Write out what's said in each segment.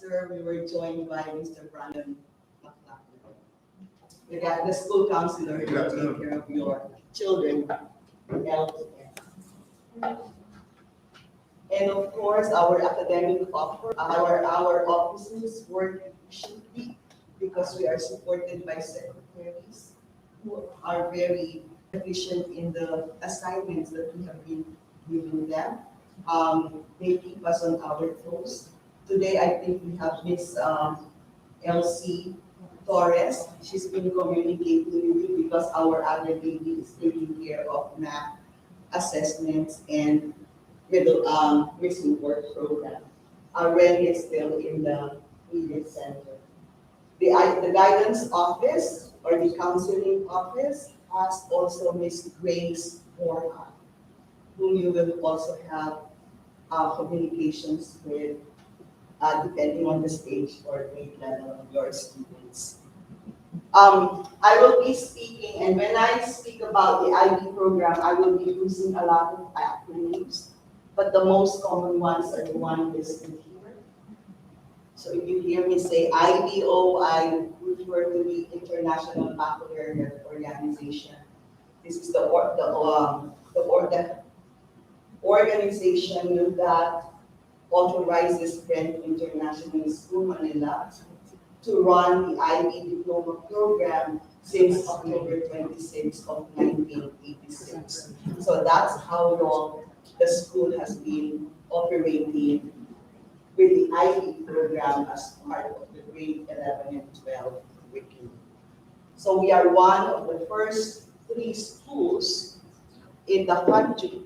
semester, we were joined by Mr. Brandon McLaughlin. The school counselor who will take care of your children in LTS. And of course, our academic our offices work efficiently because we are supported by secretaries who are very efficient in the assignments that we have been giving them. They keep us on our toes. Today, I think we have Miss Elsie Torres. She's been communicating with you because our other lady is taking care of math assessments and missing work program. Ren is still in the media center. The guidance office or the counseling office has also Miss Grace Moorhan, whom you will also have communications with depending on the stage or grade level of your students. I will be speaking, and when I speak about the IB program, I will be using a lot of acronyms, but the most common ones are the one listed here. So if you hear me say IBO, I refer to the International Baccalaureate Organization. This is the organization that authorizes Brent International School Manila to run the IB diploma program since October 26 of 1986. So that's how long the school has been operating with the IB program as part of the grade 11 and 12 curriculum. So we are one of the first 3 schools in the country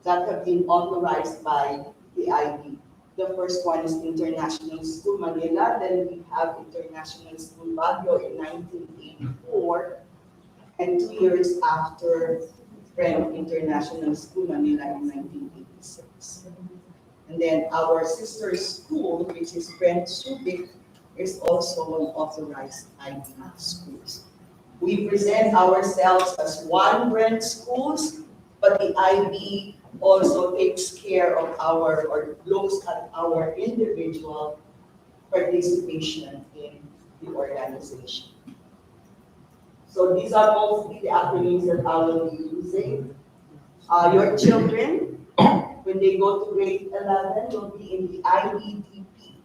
that have been authorized by the IB. The first one is International School Manila, then we have International School Baguio in 1984, and 2 years after Brent International School Manila in 1986. And then our sister school, which is Brent Subic, is also an authorized IB school. We present ourselves as one Brent schools, but the IB also takes care of or looks at our individual participation in the organization. So these are mostly the acronyms that I will be using. Your children, when they go to grade 11, will be in the IBDP,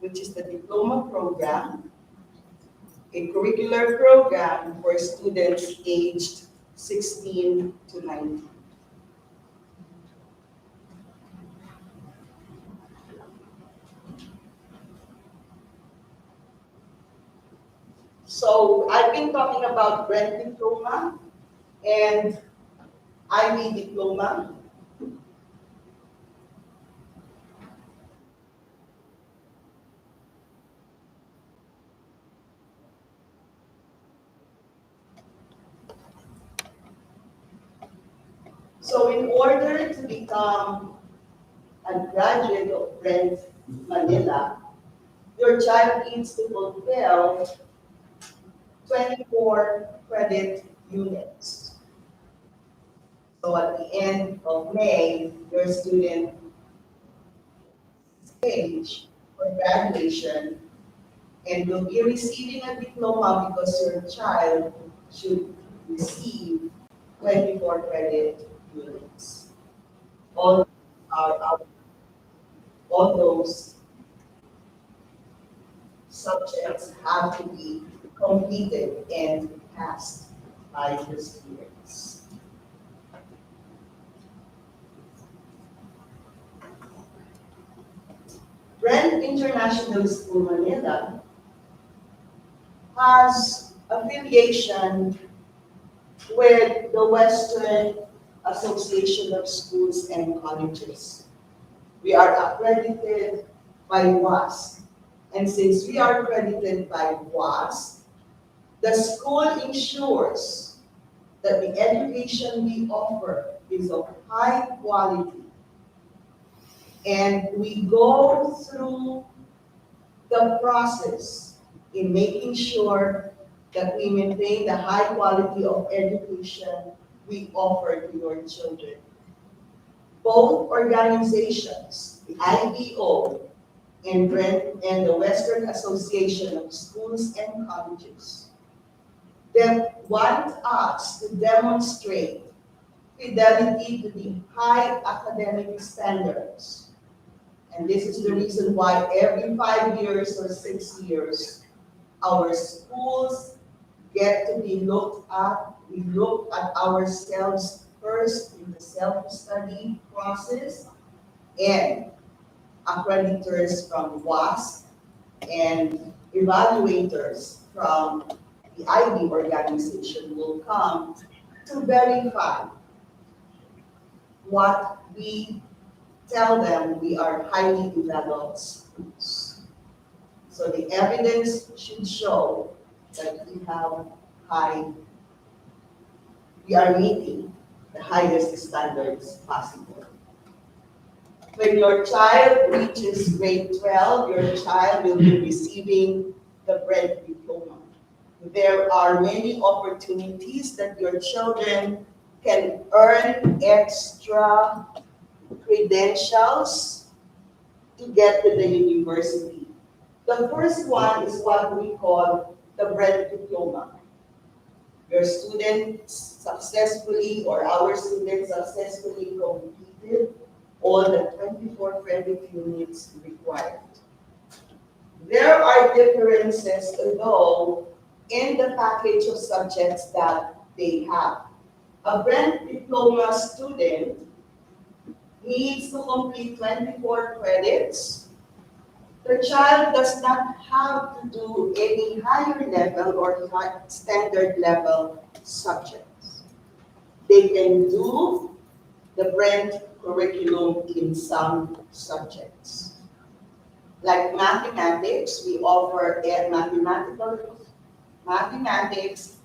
which is the diploma program, a curricular program for students aged 16 to 19. So I've been talking about Brent Diploma and IB Diploma. So in order to become a graduate of Brent Manila, your child needs to fulfill 24 credit units. So at the end of May, your student stage for graduation and will be receiving a diploma because your child should receive 24 credit units. All all those subjects have to be completed and passed by the students. Brent International School Manila has affiliation with the Western Association of Schools and Colleges. We are accredited by WASC. And since we are accredited by WASC, the school ensures that the education we offer is of high quality. And we go through the process in making sure that we maintain the high quality of education we offer to your children. Both organizations, the IBO and the Western Association of Schools and Colleges. They want us to demonstrate fidelity to the high academic standards. And this is the reason why every 5 years or 6 years, our schools get to be looked at. We look at ourselves first in the self-study process, and accreditors from WASC and evaluators from the IB organization will come to verify what we tell them we are highly developed schools. So the evidence should show that we are meeting the highest standards possible. When your child reaches grade 12, your child will be receiving the BRED diploma. There are many opportunities that your children can earn extra credentials to get to the university. The first one is what we call the BRED diploma. Your students successfully, or our students successfully completed all the 24 credit units required. There are differences, though, in the package of subjects that they have. A BRED diploma student needs to complete 24 credits. The child does not have to do any higher level or standard level subjects. They can do the BRED curriculum in some subjects. Like mathematics, we offer mathematics,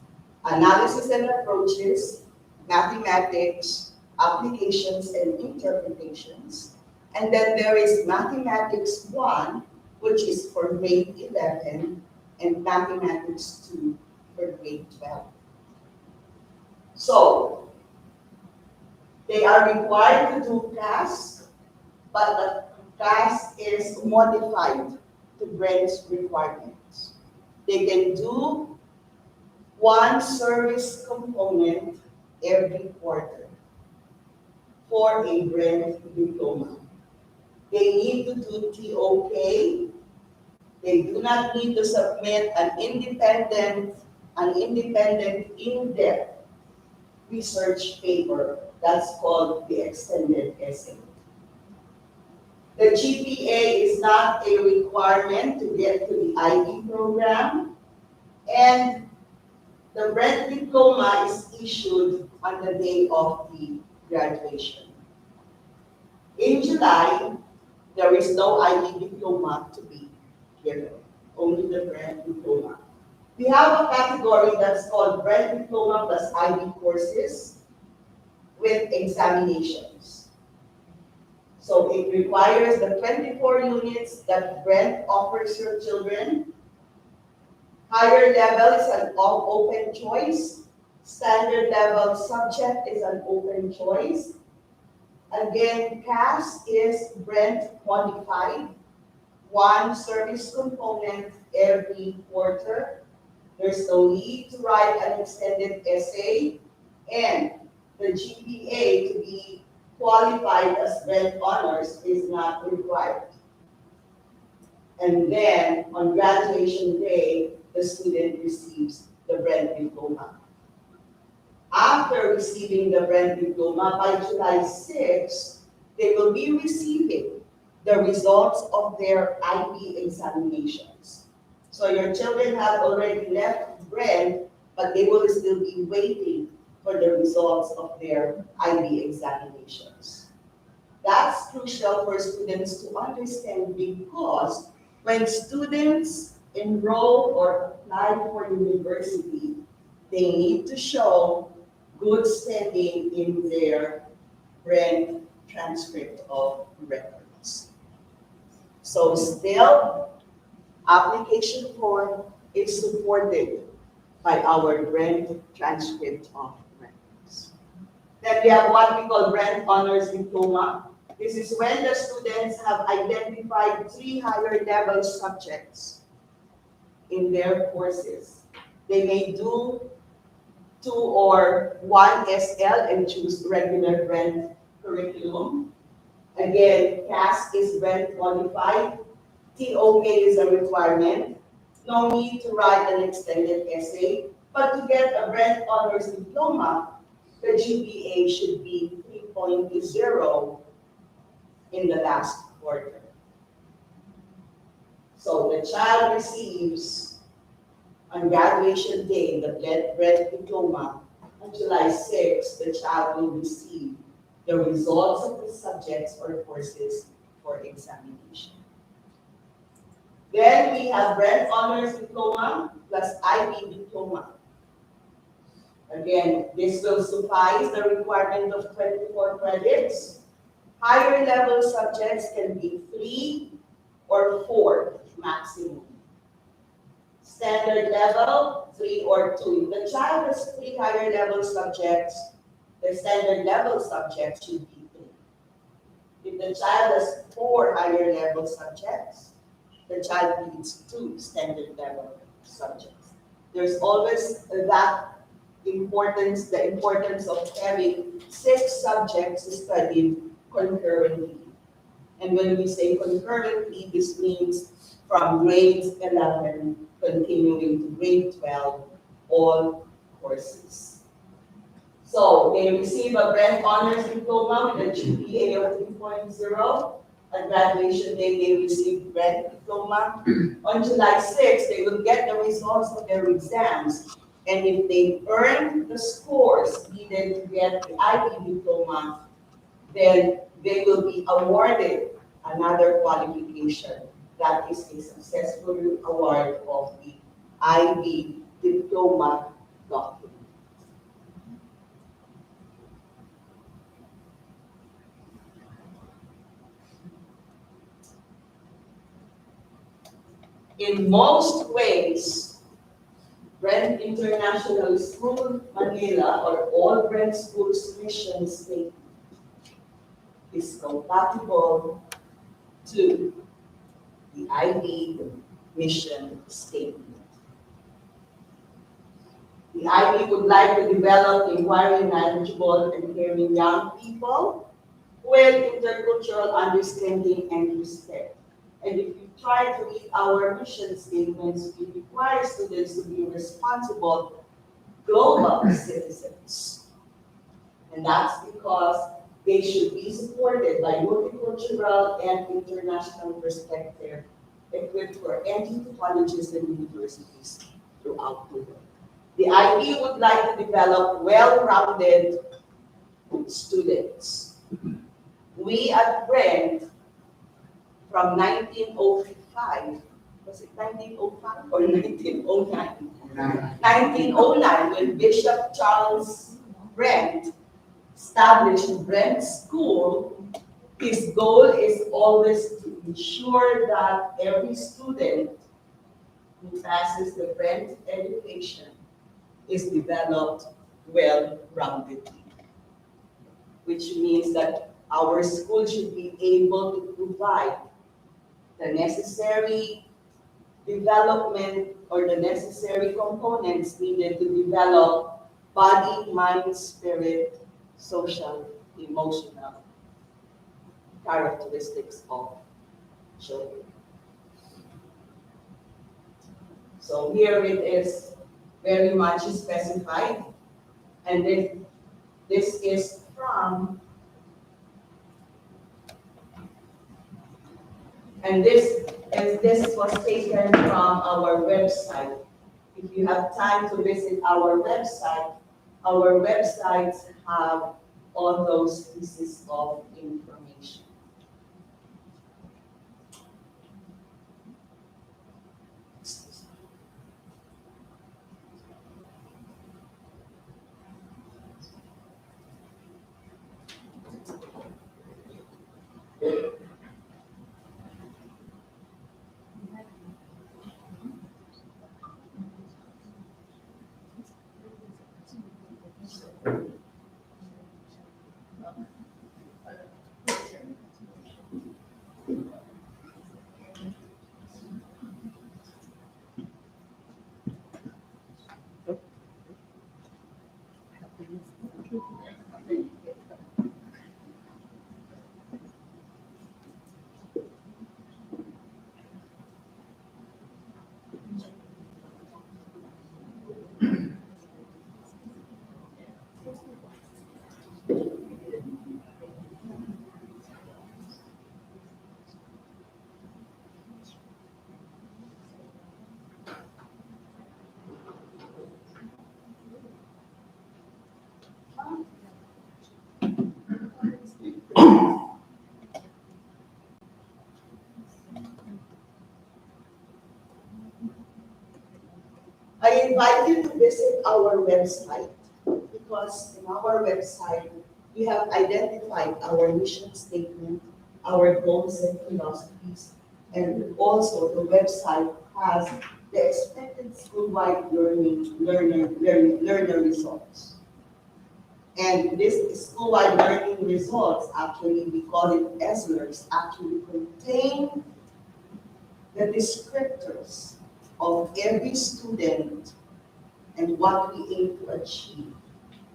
analysis and approaches, mathematics, applications and interpretations. And then there is Mathematics 1, which is for grade 11, and Mathematics 2 for grade 12. So, they are required to do CAS, but the CAS is modified to BRED's requirements. They can do one service component every quarter for a BRED diploma. They need to do TOK. They do not need to submit an independent in-depth research paper. That's called the extended essay. The GPA is not a requirement to get to the IB program, and the BRED diploma is issued on the day of the graduation. In July, there is no IB diploma to be given, only the BRED diploma. We have a category that's called BRED diploma plus IB courses with examinations. So it requires the 24 units that BRED offers your children. Higher level is an open choice. Standard level subject is an open choice. Again, CAS is BRED modified. One service component every quarter. There's no need to write an extended essay, and the GPA to be qualified as BRED honors is not required. And then on graduation day, the student receives the BRED diploma. After receiving the BRED diploma, by July 6, they will be receiving the results of their IB examinations. So your children have already left BRED, but they will still be waiting for the results of their IB examinations. That's crucial for students to understand, because when students enroll or apply for university, they need to show good standing in their BRED transcript of records. So still, application form is supported by our BRED transcript of records. Then we have what we call BRED Honors Diploma. This is when the students have identified 3 higher level subjects in their courses. They may do 2 or 1 SL and choose regular Brent curriculum. Again, CAS is Brent qualified. TOK is a requirement. No need to write an extended essay, but to get a Brent Honors Diploma, the GPA should be 3.0 in the last quarter. So the child receives on graduation day the Brent Diploma. On July 6, the child will receive the results of the subjects or courses for examination. Then we have Brent Honors Diploma plus IB Diploma. Again, this will suffice the requirement of 24 credits. Higher level subjects can be 3 or 4 maximum. Standard level, 3 or 2. If the child has 3 higher level subjects, the standard level subject should be 3. If the child has 4 higher level subjects, the child needs 2 standard level subjects. There's always that importance, the importance of having 6 subjects studied concurrently. And when we say concurrently, this means from grade 11 continuing to grade 12, all courses. So they receive a Brent Honors Diploma with a GPA of 3.0. At graduation day, they receive Brent Diploma. On July 6, they will get the results of their exams. And if they earn the scores needed to get the IB Diploma, then they will be awarded another qualification. That is a successful award of the IB Diploma document. In most ways, Brent International School, Manila, or all Brent schools' mission statement is compatible to the IB mission statement. The IB would like to develop inquiring, knowledgeable, and caring young people with intercultural understanding and respect. And if you try to read our mission statements, we require students to be responsible global citizens. And that's because they should be supported by multicultural and international perspective, equipped for entry to colleges and universities throughout the world. The IB would like to develop well-rounded students. We at Brent, from 1905, was it 1905 or 1909? 1909, when Bishop Charles Brent established Brent School, his goal is always to ensure that every student who passes the Brent education is developed well-roundedly, which means that our school should be able to provide the necessary development or the necessary components needed to develop body, mind, spirit, social, emotional characteristics of children. So here it is very much specified, and then this is from, and this was taken from our website. If you have time to visit our websites have all those pieces of information. I invite you to visit our website because in our website we have identified our mission statement, our goals and philosophies, and also the website has the expected school-wide learner results. And this school-wide learning results, actually, we call it ESLERS, actually contain the descriptors of every student and what we aim to achieve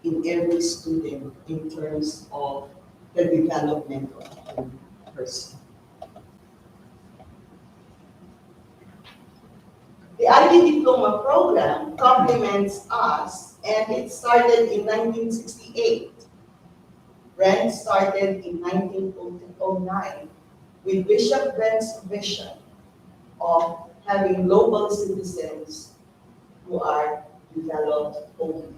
in every student in terms of the development of the person. The IB Diploma Program complements us, and it started in 1968. Brent started in 1909 with Bishop Brent's vision of having global citizens who are developed only.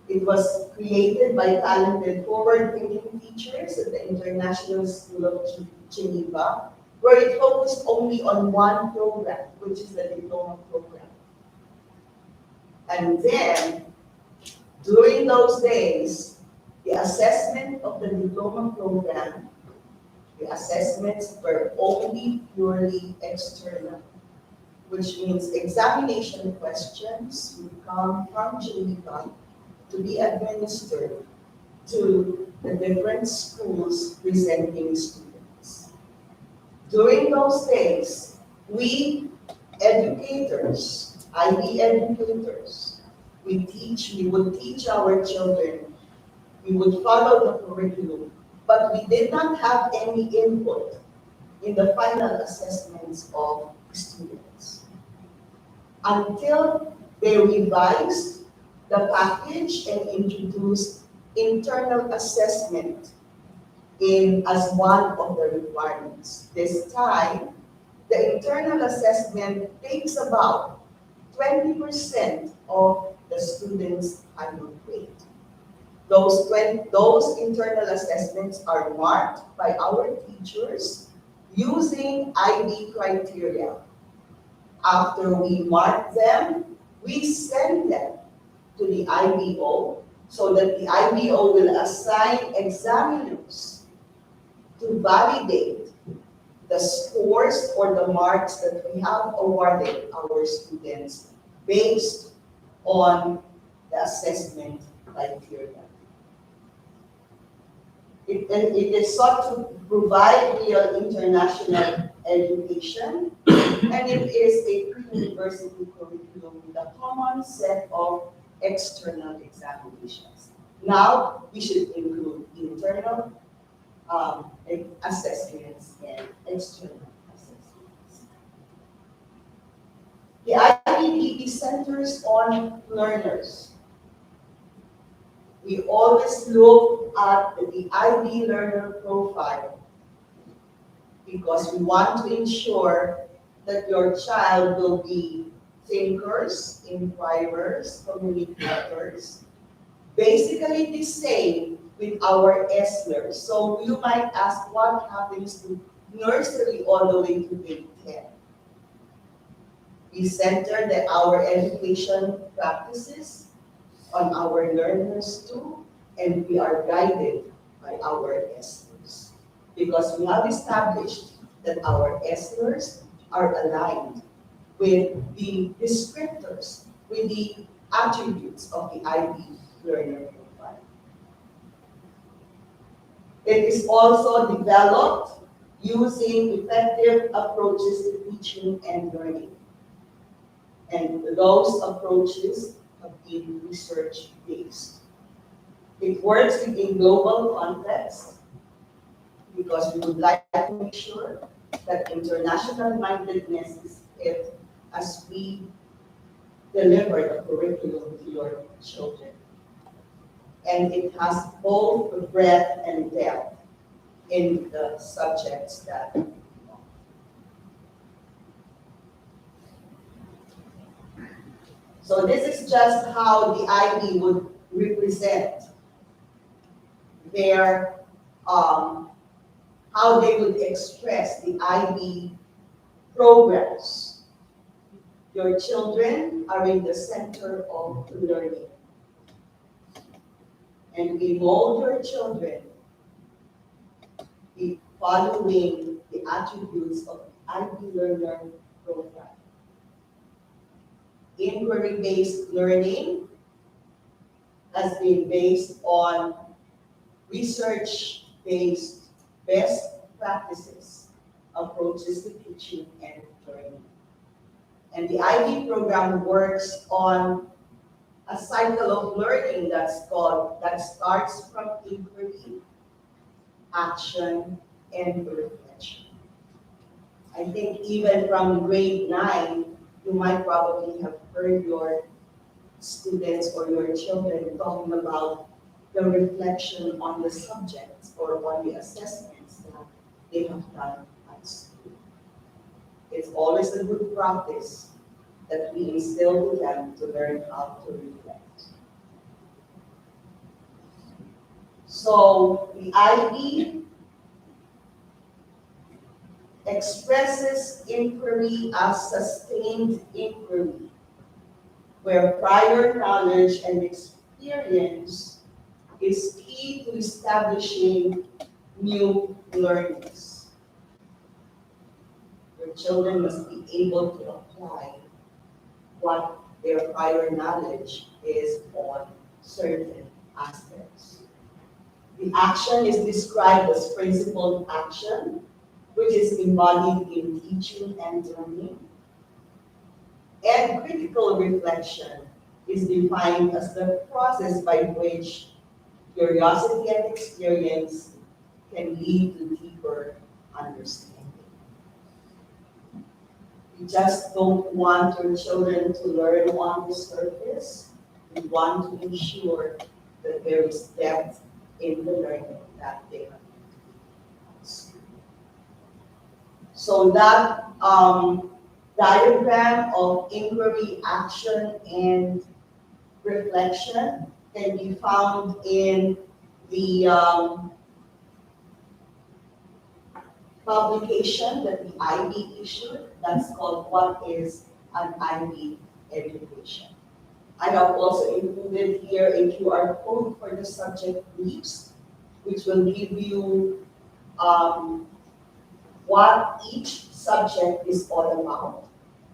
It was created by talented forward-thinking teachers at the International School of Geneva, where it focused only on one program, which is the diploma program. And then, during those days, the assessment of the diploma program, the assessments were only purely external, which means examination questions would come from Geneva to be administered to the different schools presenting students. During those days, we educators, IB educators, we would teach our children, we would follow the curriculum, but we did not have any input in the final assessments of students until they revised the package and introduced internal assessment as one of the requirements. This time, the internal assessment takes about 20% of the student's annual grade. Those internal assessments are marked by our teachers using IB criteria. After we mark them, we send them to the IBO so that the IBO will assign examiners to validate the scores or the marks that we have awarded our students based on the assessment criteria. It is sought to provide real international education, and it is a pre-university curriculum with a common set of external examinations. Now, we should include internal assessments and external assessments. The IBDB centers on learners. We always look at the IB learner profile because we want to ensure that your child will be thinkers, inquirers, communicators, basically the same with our ESLERs. So you might ask what happens to nursery all the way to grade 10. We center our education practices on our learners too, and we are guided by our ESLERs. Because we have established that our ESLERs are aligned with the descriptors, with the attributes of the IB learner profile. It is also developed using effective approaches to teaching and learning. And those approaches have been research-based. It works in global context because we would like to make sure that international mindedness is kept as we deliver the curriculum to your children. And it has both breadth and depth in the subjects that we know. So this is just how the IB would represent their, how they would express the IB programs. Your children are in the center of learning. And we mold your children following the attributes of the IB Learner program. Inquiry-based learning has been based on research-based best practices, approaches to teaching and learning. And the IB program works on a cycle of learning that starts from inquiry, action, and reflection. I think even from grade 9, you might probably have heard your students or your children talking about the reflection on the subjects or on the assessments that they have done at school. It's always a good practice that we instill with them to learn how to reflect. So the IB expresses inquiry as sustained inquiry, where prior knowledge and experience is key to establishing new learnings. Your children must be able to apply what their prior knowledge is on certain aspects. The action is described as principled action, which is embodied in teaching and learning. And critical reflection is defined as the process by which curiosity and experience can lead to deeper understanding. We just don't want your children to learn on the surface. We want to ensure that there is depth in the learning that they have. So that diagram of inquiry, action, and reflection can be found in the publication that the IB issued. That's called What is an IB Education? I have also included here a QR code for the subject briefs, which will give you what each subject is all about,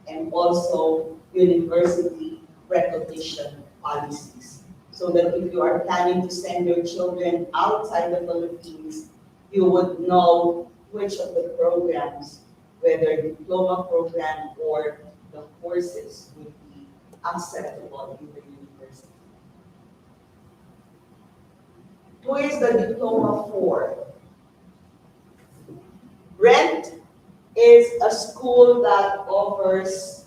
and also university recognition policies. So that if you are planning to send your children outside the Philippines, you would know which of the programs, whether diploma program or the courses, would be acceptable in the university. Who is the diploma for? RENT is a school that offers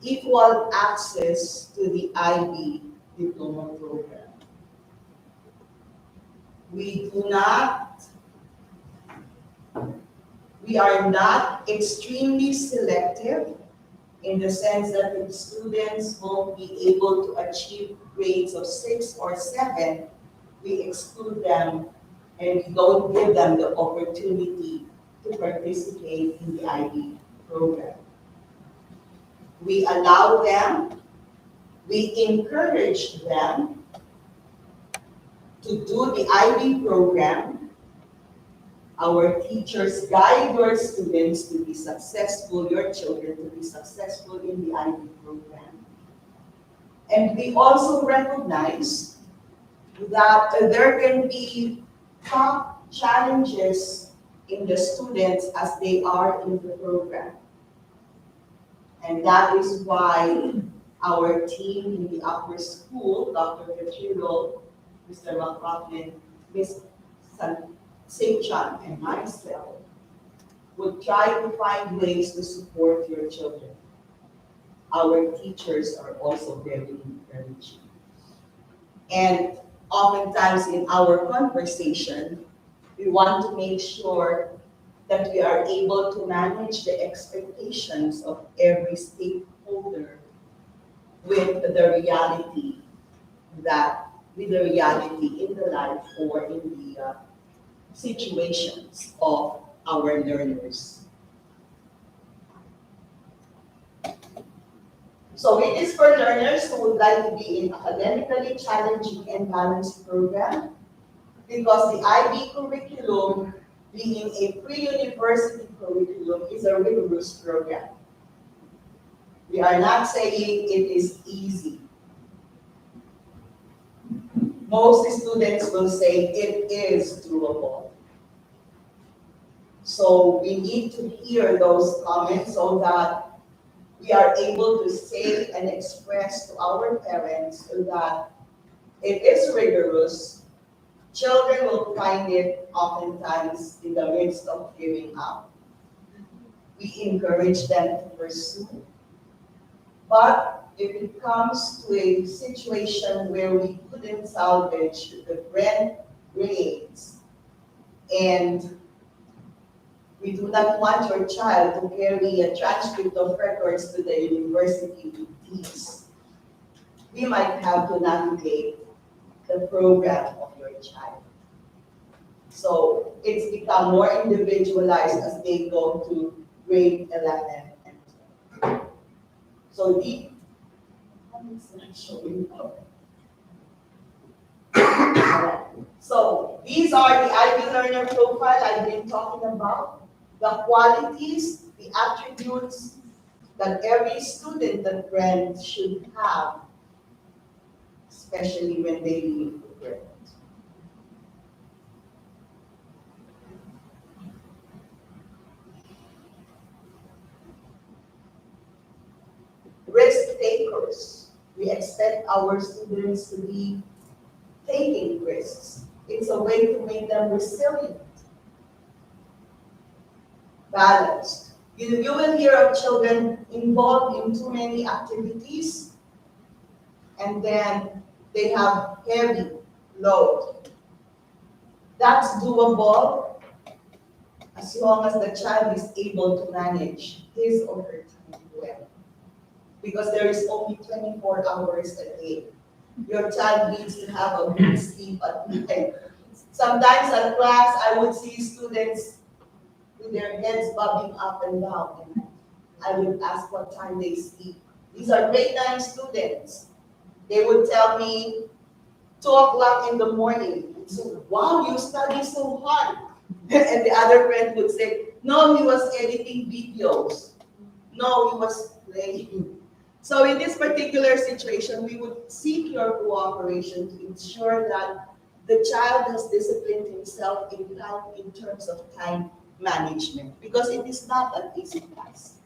equal access to the IB diploma program. We are not extremely selective in the sense that if students won't be able to achieve grades of 6 or 7, we exclude them and we don't give them the opportunity to participate in the IB program. We allow them, we encourage them to do the IB program. Our teachers guide your students to be successful, your children to be successful in the IB program. And we also recognize that there can be top challenges in the students as they are in the program. And that is why our team in the upper school, Dr. Petrillo, Mr. McLaughlin, Ms. St-Chan, and myself, would try to find ways to support your children. Our teachers are also very encouraging. And oftentimes in our conversation, we want to make sure that we are able to manage the expectations of every stakeholder with the reality in the life or in the situations of our learners. So it is for learners who would like to be in academically challenging and balanced program, because the IB curriculum, being a pre-university curriculum, is a rigorous program. We are not saying it is easy. Most students will say it is doable. So we need to hear those comments so that we are able to say and express to our parents that it is rigorous. Children will find it oftentimes in the midst of giving up. We encourage them to pursue. But if it comes to a situation where we couldn't salvage the grades, and we do not want your child to carry a transcript of records to the university with these, we might have to navigate the program of your child. So it's become more individualized as they go to grade 11 and 12. So the not showing up. So these are the IB learner profile I've been talking about. The qualities, the attributes that every student at Brent should have, especially when they leave Brent. Risk takers. We expect our students to be taking risks. It's a way to make them resilient. Balanced. You will hear of children involved in too many activities, and then they have heavy load. That's doable as long as the child is able to manage his or her time well. Because there is only 24 hours a day. Your child needs to have a good sleep at night. Sometimes at class, I would see students with their heads bobbing up and down, and I would ask what time they sleep. These are grade 9 students. They would tell me 2 o'clock in the morning. So, wow, you study so hard. And the other friend would say, no, he was editing videos. No, he was playing. So in this particular situation, we would seek your cooperation to ensure that the child has disciplined himself in terms of time management, because it is not an easy task.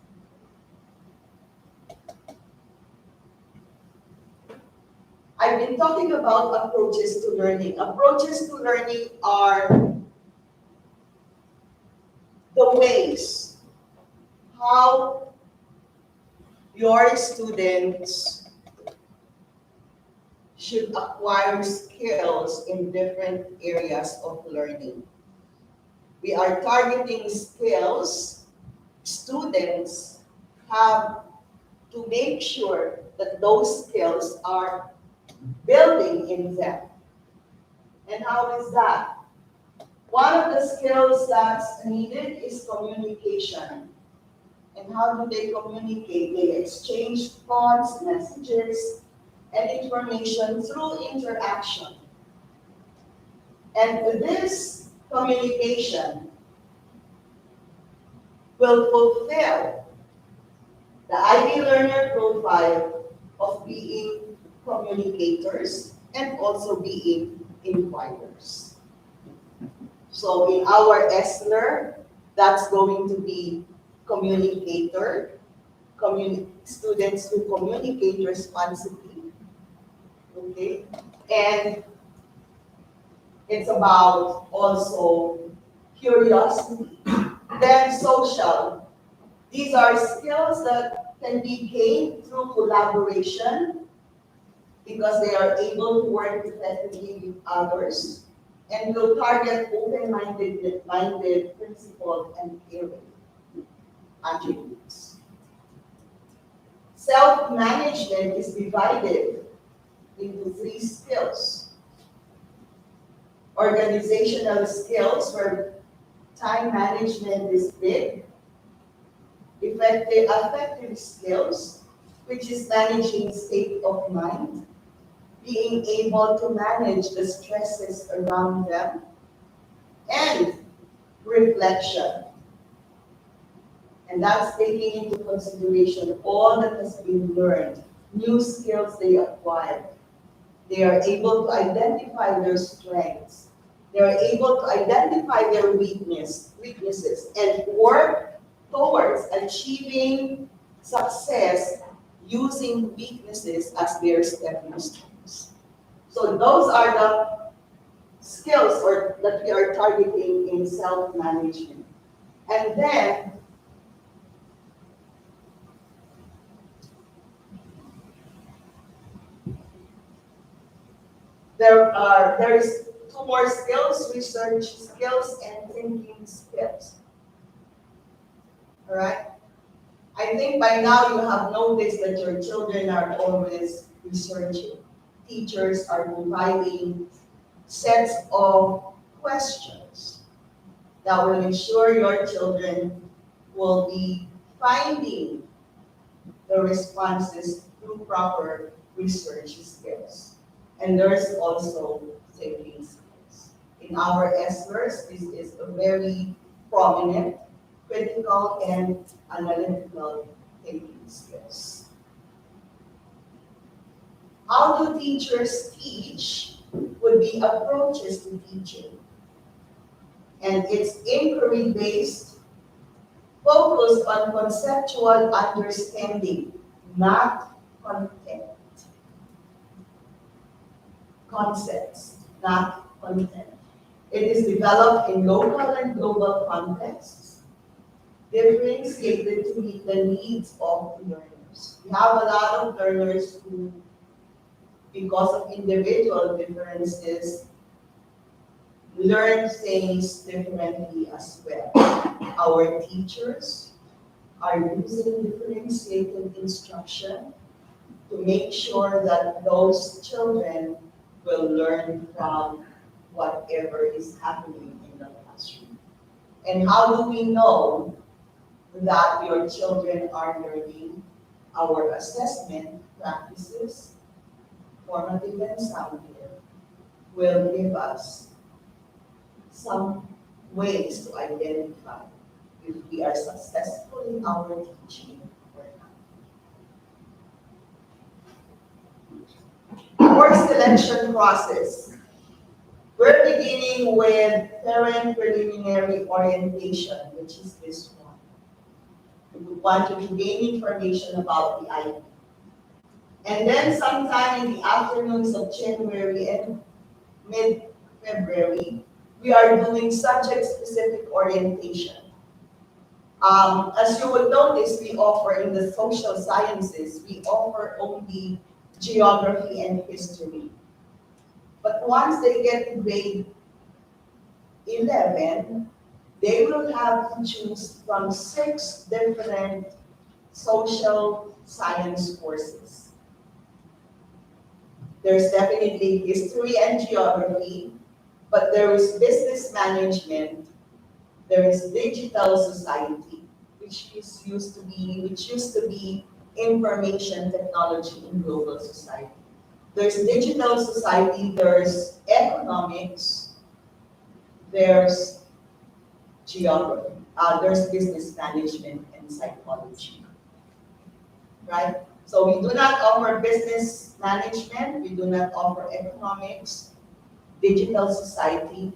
I've been talking about approaches to learning. Approaches to learning are the ways how your students should acquire skills in different areas of learning. We are targeting skills. Students have to make sure that those skills are building in them. And how is that? One of the skills that's needed is communication. And how do they communicate? They exchange thoughts, messages, and information through interaction. And this communication will fulfill the IB learner profile of being communicators and also being inquirers. So in our ESLER, that's going to be communicator, students who communicate responsibly, okay? And it's about also curiosity. Then social. These are skills that can be gained through collaboration because they are able to work effectively with others, and will target open-minded, principled, and caring attributes. Self-management is divided into 3 skills. Organizational skills, where time management is big. Affective skills, which is managing state of mind, being able to manage the stresses around them, and reflection. And that's taking into consideration all that has been learned, new skills they acquired. They are able to identify their strengths. They are able to identify their weaknesses, and work towards achieving success using weaknesses as their stepping stones. So those are the skills that we are targeting in self-management. And then there is two more skills: research skills and thinking skills. All right. I think by now you have noticed that your children are always researching. Teachers are providing sets of questions that will ensure your children will be finding the responses through proper research skills. And there's also thinking skills. In our SWERS, this is a very prominent critical and analytical thinking skills. How do teachers teach would be approaches to teaching. And it's inquiry-based, focused on conceptual understanding, not content. Concepts, not content. It is developed in local and global contexts, differentiated to meet the needs of learners. We have a lot of learners who, because of individual differences, learn things differently as well. Our teachers are using differentiated instruction to make sure that those children will learn from whatever is happening in the classroom. And how do we know that your children are learning? Our assessment practices, formative and sound care, will give us some ways to identify if we are successful in our teaching or not. Course selection process. We're beginning with parent preliminary orientation, which is this one. We want you to gain information about the IP. And then sometime in the afternoons of January and mid-February, we are doing subject-specific orientation. As you would notice, we offer in the social sciences, we offer only geography and history. But once they get to grade 11, they will have to choose from 6 different social science courses. There's definitely history and geography, but there is business management, there is digital society, which used to be information technology in global society. There's digital society, there's economics, there's geography, there's business management and psychology, right? So we do not offer business management, we do not offer economics, digital society,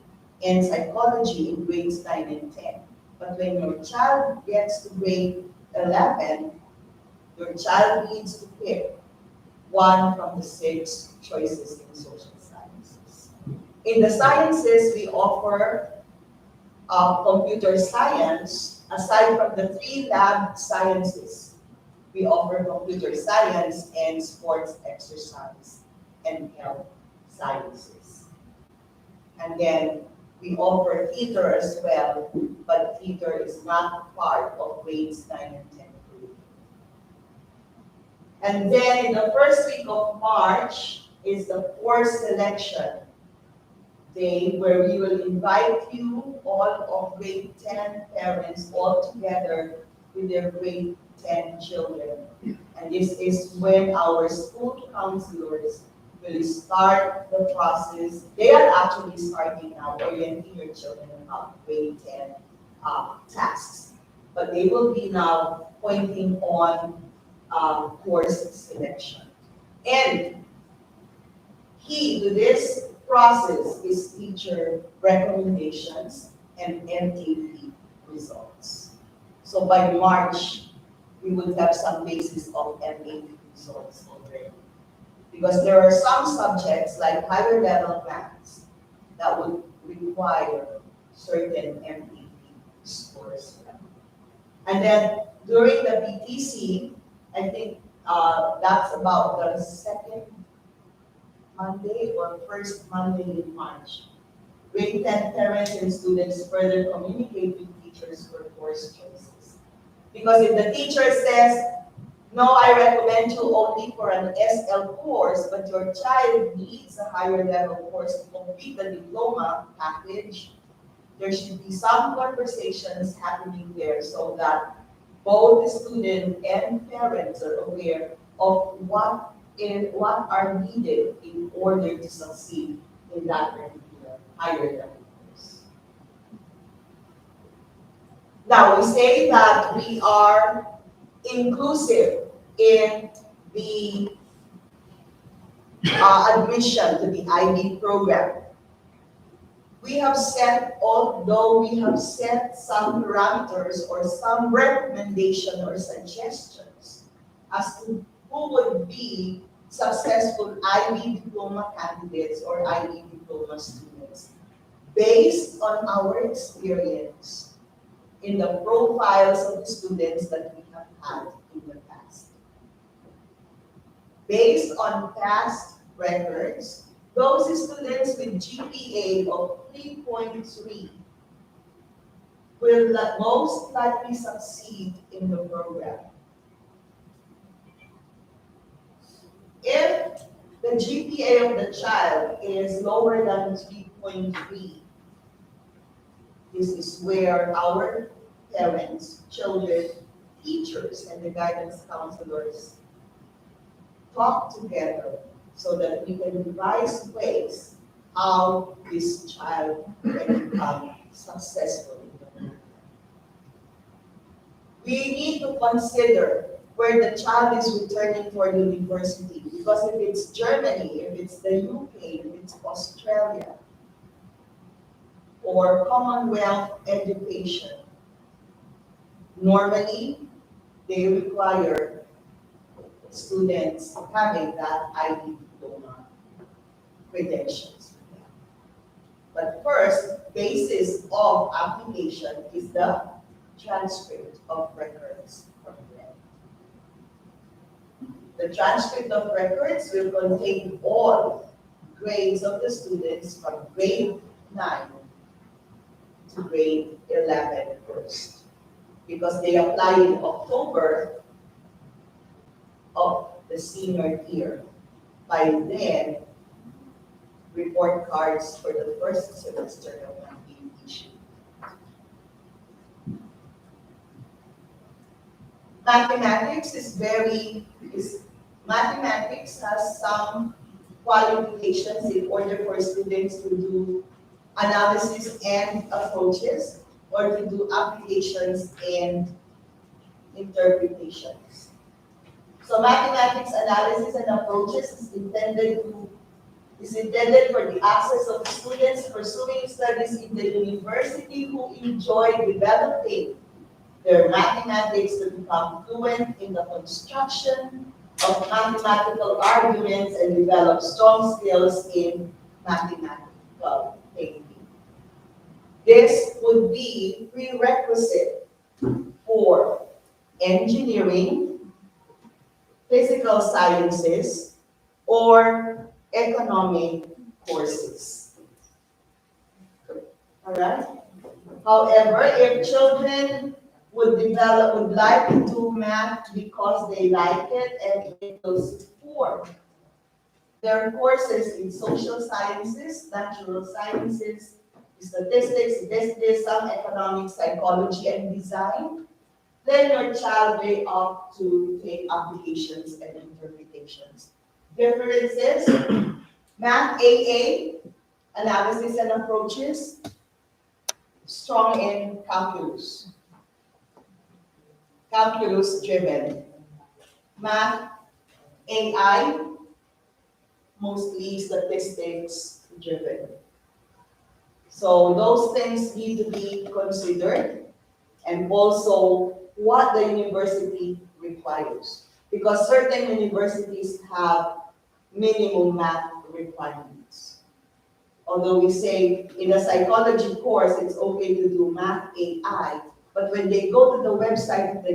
and psychology in grades 9 and 10. But when your child gets to grade 11, your child needs to pick one from the 6 choices in social sciences. In the sciences, we offer computer science, aside from the 3 lab sciences. We offer computer science and sports exercise and health sciences. And then we offer theater as well, but theater is not part of grades 9 and 10. And then in the first week of March is the course selection day, where we will invite you, all of grade 10 parents, all together with their grade 10 children. And this is when our school counselors will start the process. They are actually starting now orienting your children about grade 10 tasks. But they will be now pointing on course selection. And key to this process is teacher recommendations and MAP results. So by March, we would have some basis of MAP results already. Because there are some subjects like higher level maths that would require certain MAP scores. And then during the PTC, I think that's about the second Monday or first Monday in March. Grade 10 parents and students further communicate with teachers for course choices. Because if the teacher says, no, I recommend you only for an SL course, but your child needs a higher level course to complete the diploma package, there should be some conversations happening there so that both the student and parents are aware of what are needed in order to succeed in that particular higher level course. Now, we say that we are inclusive in the admission to the IB program. We have set, although we have set some parameters or some recommendation or suggestions as to who would be successful IB diploma candidates or IB diploma students based on our experience in the profiles of the students that we have had in the past. Based on past records, those students with GPA of 3.3 will most likely succeed in the program. If the GPA of the child is lower than 3.3, this is where our parents, children, teachers, and the guidance counselors talk together so that we can devise ways how this child can become successful in the program. We need to consider where the child is returning for university, because if it's Germany, if it's the UK, if it's Australia, or Commonwealth education, normally they require students having that IB diploma credentials. But first, basis of application is the transcript of records from them. The transcript of records will contain all grades of the students from grade 9 to grade 11 first, because they apply in October of the senior year. By then, report cards for the first semester have been issued. Mathematics has some qualifications in order for students to do analysis and approaches, or to do applications and interpretations. So mathematics analysis and approaches is intended for the access of students pursuing studies in the university who enjoy developing their mathematics to become fluent in the construction of mathematical arguments and develop strong skills in mathematical thinking. This would be prerequisite for engineering, physical sciences, or economic courses. All right? However, if children would like to do math because they like it and it will support their courses in social sciences, natural sciences, statistics, some economics, psychology, and design, then your child may opt to take applications and interpretations. Differences, Math AA, analysis and approaches, strong in calculus driven. Math AI, mostly statistics driven. So those things need to be considered, and also what the university requires. Because certain universities have minimum math requirements. Although we say in a psychology course, it's okay to do math AI, but when they go to the website of the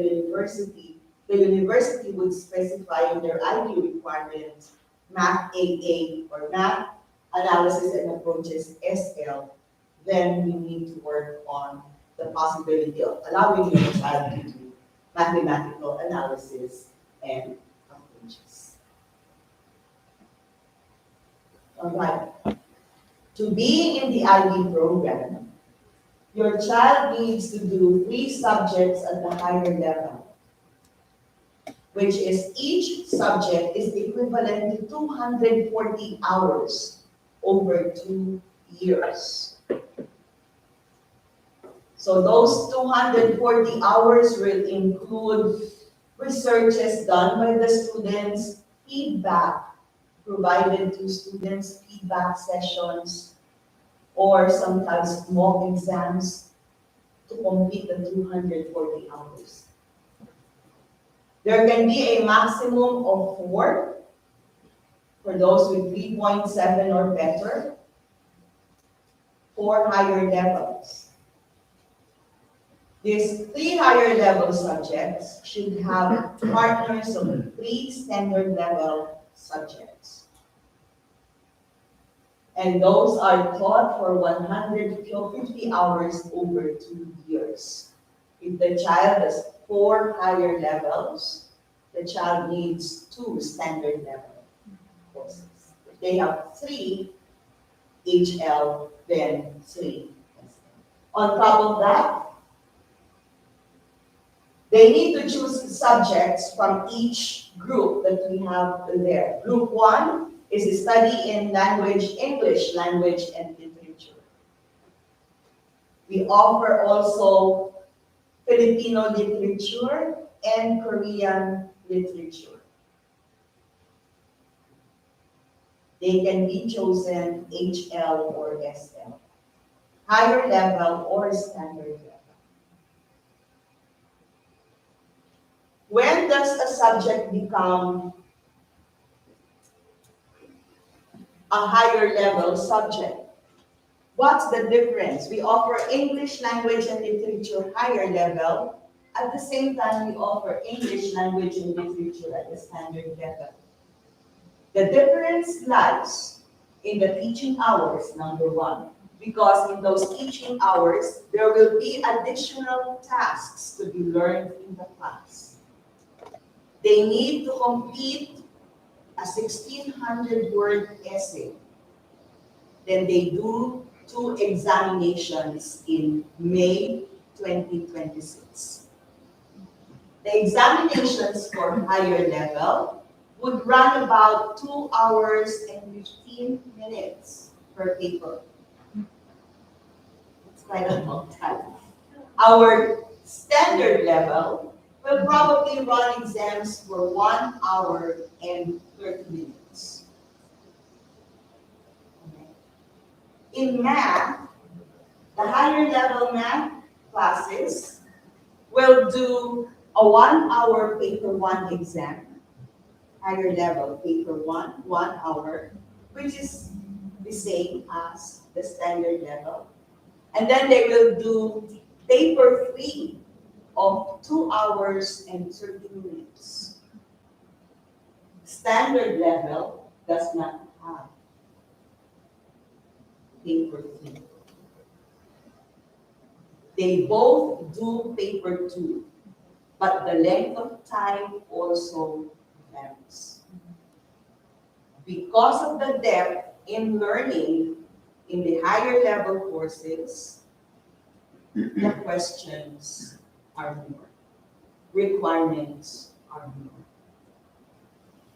university would specify in their ID requirements math AA or math analysis and approaches SL, then we need to work on the possibility of allowing your child to do mathematical analysis and approaches. All right. To be in the IB program, your child needs to do 3 subjects at the higher level, which is each subject is equivalent to 240 hours over 2 years. So those 240 hours will include researches done by the students, feedback provided to students, feedback sessions, or sometimes mock exams to complete the 240 hours. There can be a maximum of 4 for those with 3.7 or better, 4 higher levels. These 3 higher level subjects should have partners of 3 standard level subjects. And those are taught for 150 hours over 2 years. If the child has 4 higher levels, the child needs 2 standard level courses. If they have 3 HL, then 3 SL. On top of that, they need to choose subjects from each group that we have there. Group 1 is a study in language, English language and literature. We offer also Filipino literature and Korean literature. They can be chosen HL or SL, higher level or standard level. When does a subject become a higher level subject? What's the difference? We offer English language and literature higher level. At the same time, we offer English language and literature at the standard level. The difference lies in the teaching hours, number 1. Because in those teaching hours, there will be additional tasks to be learned in the class. They need to complete a 1,600-word essay. Then they do 2 examinations in May 2026. The examinations for higher level would run about 2 hours and 15 minutes per paper. It's quite a long time. Our standard level will probably run exams for 1 hour and 30 minutes. Okay. In math, the higher level math classes will do a 1 hour paper 1 exam, higher level paper 1, 1 hour, which is the same as the standard level. And then they will do paper 3 of 2 hours and 30 minutes. Standard level does not have paper 3. They both do paper 2, but the length of time also varies. Because of the depth in learning in the higher level courses, the questions are more. requirements are more.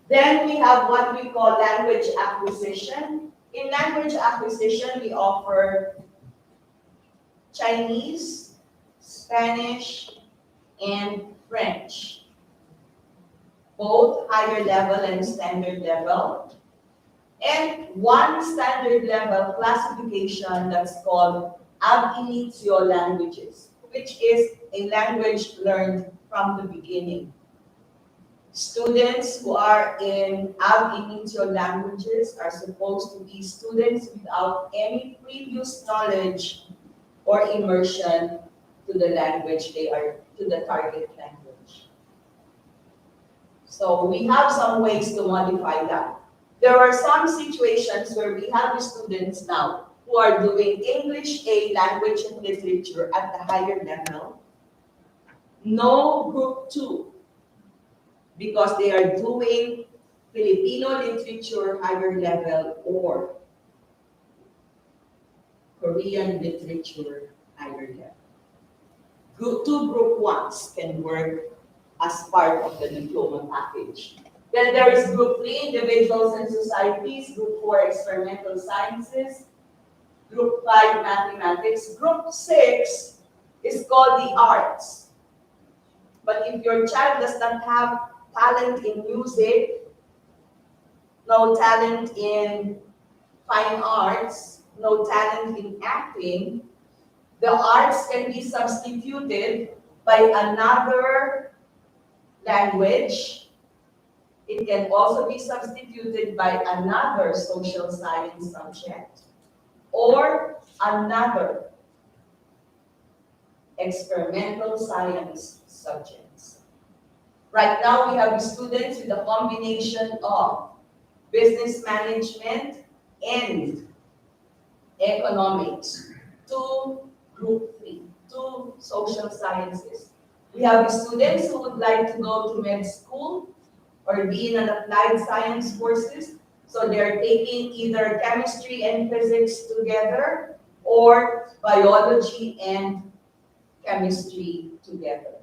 Then we have what we call language acquisition. In language acquisition, we offer Chinese, Spanish, and French, both higher level and standard level, and one standard level classification that's called ab initio languages, which is a language learned from the beginning. Students who are in ab initio languages are supposed to be students without any previous knowledge or immersion to the language they are, to the target language. So we have some ways to modify that. There are some situations where we have students now who are doing English A, language and literature at the higher level. No group 2, because they are doing Filipino literature higher level or Korean literature higher level. Group 2, group 1s can work as part of the diploma package. Then there is group 3, individuals and societies, group 4, experimental sciences, group 5, mathematics. Group 6 is called the arts. But if your child does not have talent in music, no talent in fine arts, no talent in acting, the arts can be substituted by another language. It can also be substituted by another social science subject or another experimental science subjects. Right now, we have students with a combination of business management and economics, 2 group 3, 2 social sciences. We have students who would like to go to med school or be in an applied science courses. So they're taking either chemistry and physics together or biology and chemistry together.